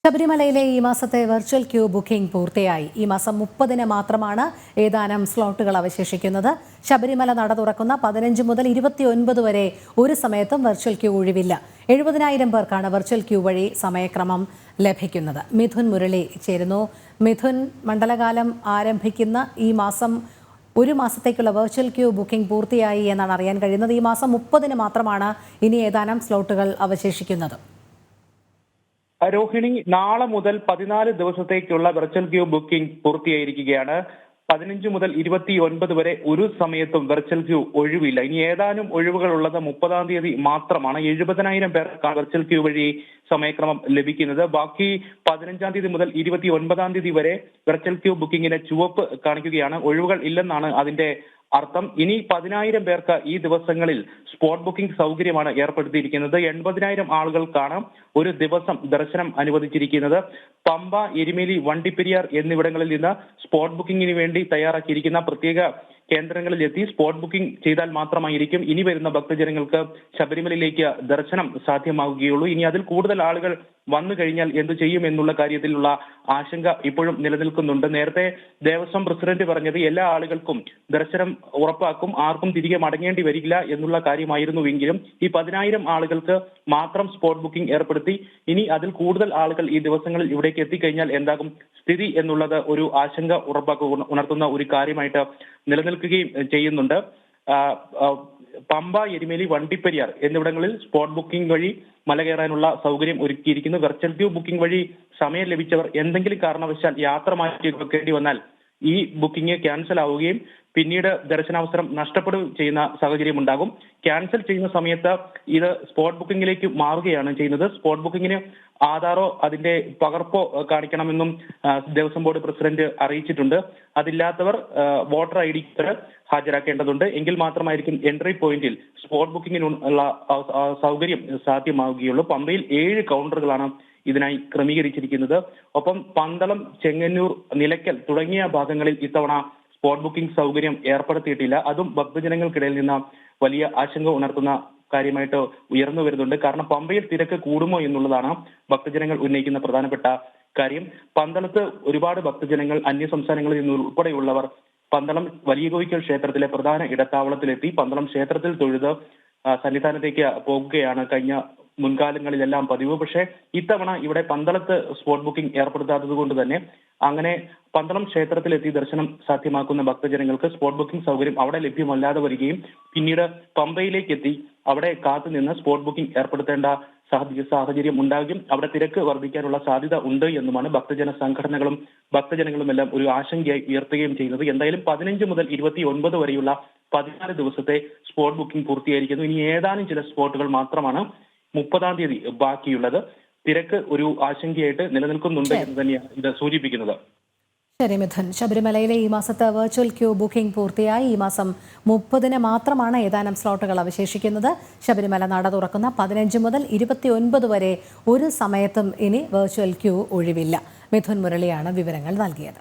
ശബരിമലയിലെ ഈ മാസത്തെ വെർച്വൽ ക്യൂ ബുക്കിംഗ് പൂർത്തിയായി. ഈ മാസം 30-ന് മാത്രമാണ് ഏതാനും സ്ലോട്ടുകൾ അവശേഷിക്കുന്നത്. ശബരിമല നട തുറക്കുന്ന 15 മുതൽ 29 വരെ ഒരു സമയത്തും വെർച്വൽ ക്യൂ ഒഴിവില്ല. 70,000 പേർക്കാണ് വെർച്വൽ ക്യൂ വഴി സമയക്രമം ലഭിക്കുന്നത്. മിഥുൻ മുരളി ചേരുന്നു. മിഥുൻ, മണ്ഡലകാലം ആരംഭിക്കുന്ന ഈ മാസം ഒരു മാസത്തേക്കുള്ള വെർച്വൽ ക്യൂ ബുക്കിംഗ് പൂർത്തിയായി എന്നാണ് അറിയാൻ കഴിയുന്നത്. ഈ മാസം 30-ന് മാത്രമാണ് ഇനി ഏതാനും സ്ലോട്ടുകൾ അവശേഷിക്കുന്നത്. രോഹിണി, നാളെ മുതൽ 14 ദിവസത്തേക്കുള്ള വെർച്വൽ ക്യൂ ബുക്കിംഗ് പൂർത്തിയായിരിക്കുകയാണ്. 15 മുതൽ 29 വരെ ഒരു സമയത്തും വെർച്വൽ ക്യൂ ഒഴിവില്ല. ഇനി ഏതാനും ഒഴിവുകൾ ഉള്ളത് 30-ാം തീയതി മാത്രമാണ്. 70,000 പേർക്കാണ് വെർച്വൽ ക്യൂ വഴി സമയക്രമം ലഭിക്കുന്നത്. ബാക്കി 15-ാം തീയതി മുതൽ 29-ാം തീയതി വരെ വെർച്വൽ ക്യൂ ബുക്കിംഗിന് ചുവപ്പ് കാണിക്കുകയാണ്. ഒഴിവുകൾ ഇല്ലെന്നാണ് അതിന്റെ അർത്ഥം. ഇനി 10,000 പേർക്ക് ഈ ദിവസങ്ങളിൽ സ്പോട്ട് ബുക്കിംഗ് സൗകര്യമാണ് ഏർപ്പെടുത്തിയിരിക്കുന്നത്. 80,000 ആളുകൾക്കാണ് ഒരു ദിവസം ദർശനം അനുവദിച്ചിരിക്കുന്നത്. പമ്പ, എരുമേലി, വണ്ടിപ്പെരിയാർ എന്നിവിടങ്ങളിൽ നിന്ന് സ്പോട്ട് ബുക്കിംഗിന് വേണ്ടി തയ്യാറാക്കിയിരിക്കുന്ന പ്രത്യേക കേന്ദ്രങ്ങളിലെത്തി സ്പോട്ട് ബുക്കിംഗ് ചെയ്താൽ മാത്രമായിരിക്കും ഇനി വരുന്ന ഭക്തജനങ്ങൾക്ക് ശബരിമലയിലേക്ക് ദർശനം സാധ്യമാവുകയുള്ളൂ. ഇനി അതിൽ കൂടുതൽ ആളുകൾ വന്നു കഴിഞ്ഞാൽ എന്തു ചെയ്യും എന്നുള്ള കാര്യത്തിലുള്ള ആശങ്ക ഇപ്പോഴും നിലനിൽക്കുന്നുണ്ട്. നേരത്തെ ദേവസ്വം പ്രസിഡന്റ് പറഞ്ഞത് എല്ലാ ആളുകൾക്കും ദർശനം ഉറപ്പാക്കും, ആർക്കും തിരികെ മടങ്ങേണ്ടി വരില്ല എന്നുള്ള കാര്യമായിരുന്നുവെങ്കിലും ഈ 10,000 ആളുകൾക്ക് മാത്രം സ്പോട്ട് ബുക്കിംഗ് ഏർപ്പെടുത്തി. ഇനി അതിൽ കൂടുതൽ ആളുകൾ ഈ ദിവസങ്ങളിൽ ഇവിടേക്ക് എത്തിക്കഴിഞ്ഞാൽ എന്താകും സ്ഥിതി എന്നുള്ളത് ഒരു ആശങ്ക ഉണർത്തുന്ന ഒരു കാര്യമായിട്ട് നിലനിൽക്കുകയും ചെയ്യുന്നുണ്ട്. പമ്പ, എരുമേലി, വണ്ടിപ്പെരിയാർ എന്നിവിടങ്ങളിൽ സ്പോട്ട് ബുക്കിംഗ് വഴി മല കയറാനുള്ള സൗകര്യം ഒരുക്കിയിരിക്കുന്നു. വെർച്വൽ ക്യൂ ബുക്കിംഗ് വഴി സമയം ലഭിച്ചവർ എന്തെങ്കിലും കാരണവശാൽ യാത്ര മാറ്റി വെക്കേണ്ടി വന്നാൽ ഈ ബുക്കിംഗ് ക്യാൻസൽ ആവുകയും പിന്നീട് ദർശനാവസരം നഷ്ടപ്പെടുകയും ചെയ്യുന്ന സാഹചര്യം ഉണ്ടാകും. ക്യാൻസൽ ചെയ്യുന്ന സമയത്ത് ഇത് സ്പോട്ട് ബുക്കിംഗിലേക്ക് മാറുകയാണ് ചെയ്യുന്നത്. സ്പോട്ട് ബുക്കിംഗിന് ആധാറോ അതിന്റെ പകർപ്പോ കാണിക്കണമെന്നും ദേവസ്വം ബോർഡ് പ്രസിഡന്റ് അറിയിച്ചിട്ടുണ്ട്. അതില്ലാത്തവർ വോട്ടർ ID ഹാജരാക്കേണ്ടതുണ്ട്. എങ്കിൽ മാത്രമായിരിക്കും എൻട്രി പോയിന്റിൽ സ്പോട്ട് ബുക്കിംഗിനുള്ള സൗകര്യം സാധ്യമാവുകയുള്ളൂ. പമ്പയിൽ 7 കൗണ്ടറുകളാണ് ഇതിനായി ക്രമീകരിച്ചിരിക്കുന്നത്. ഒപ്പം പന്തളം, ചെങ്ങന്നൂർ, നിലയ്ക്കൽ തുടങ്ങിയ ഭാഗങ്ങളിൽ ഇത്തവണ സ്പോട്ട് ബുക്കിംഗ് സൗകര്യം ഏർപ്പെടുത്തിയിട്ടില്ല. അതും ഭക്തജനങ്ങൾക്കിടയിൽ നിന്ന് വലിയ ആശങ്ക ഉണർത്തുന്ന കാര്യമായിട്ട് ഉയർന്നു വരുന്നുണ്ട്. കാരണം പമ്പയിൽ തിരക്ക് കൂടുമോ എന്നുള്ളതാണ് ഭക്തജനങ്ങൾ ഉന്നയിക്കുന്ന പ്രധാനപ്പെട്ട കാര്യം. പന്തളത്ത് ഒരുപാട് ഭക്തജനങ്ങൾ അന്യ സംസ്ഥാനങ്ങളിൽ നിന്ന് ഉൾപ്പെടെയുള്ളവർ പന്തളം വലിയ കോയിക്കൽ ക്ഷേത്രത്തിലെ പ്രധാന ഇടത്താവളത്തിലെത്തി പന്തളം ക്ഷേത്രത്തിൽ തൊഴുത് സന്നിധാനത്തേക്ക് പോകുകയാണ് കഴിഞ്ഞ മുൻകാലങ്ങളിലെല്ലാം പതിവ്. പക്ഷേ ഇത്തവണ ഇവിടെ പന്തളത്ത് സ്പോട്ട് ബുക്കിംഗ് ഏർപ്പെടുത്താത്തത് കൊണ്ട് തന്നെ അങ്ങനെ പന്തളം ക്ഷേത്രത്തിലെത്തി ദർശനം സാധ്യമാക്കുന്ന ഭക്തജനങ്ങൾക്ക് സ്പോട്ട് ബുക്കിംഗ് സൗകര്യം അവിടെ ലഭ്യമല്ലാതെ വരികയും പിന്നീട് പമ്പയിലേക്ക് എത്തി അവിടെ കാത്തുനിന്ന് സ്പോട്ട് ബുക്കിംഗ് ഏർപ്പെടുത്തേണ്ട സാഹചര്യം ഉണ്ടാകും. അവിടെ തിരക്ക് വർദ്ധിക്കാനുള്ള സാധ്യത ഉണ്ട് എന്നുമാണ് ഭക്തജന സംഘടനകളും ഭക്തജനങ്ങളും എല്ലാം ഒരു ആശങ്കയായി ഉയർത്തുകയും ചെയ്യുന്നത്. എന്തായാലും 15 മുതൽ 29 വരെയുള്ള 14 ദിവസത്തെ സ്പോട്ട് ബുക്കിംഗ് പൂർത്തിയായിരിക്കുന്നു. ഇനി ഏതാനും ചില സ്പോട്ടുകൾ മാത്രമാണ് 30-ാം തീയതി ബാക്കിയുള്ളത്. തിരക്ക് ഒരു ആശങ്കയായിട്ട് നിലനിൽക്കുന്നുണ്ട് എന്ന് തന്നെയാണ് ഇത് സൂചിപ്പിക്കുന്നത്. ശരി മിഥുൻ, ശബരിമലയിലെ ഈ മാസത്തെ വെർച്വൽ ക്യൂ ബുക്കിംഗ് പൂർത്തിയായി. ഈ മാസം 30-ന് മാത്രമാണ് ഏതാനും സ്ലോട്ടുകൾ അവശേഷിക്കുന്നത്. ശബരിമല നട തുറക്കുന്ന 15 മുതൽ 29 വരെ ഒരു സമയത്തും ഇനി വെർച്വൽ ക്യൂ ഒഴിവില്ല. മിഥുൻ മുരളിയാണ് വിവരങ്ങൾ നൽകിയത്.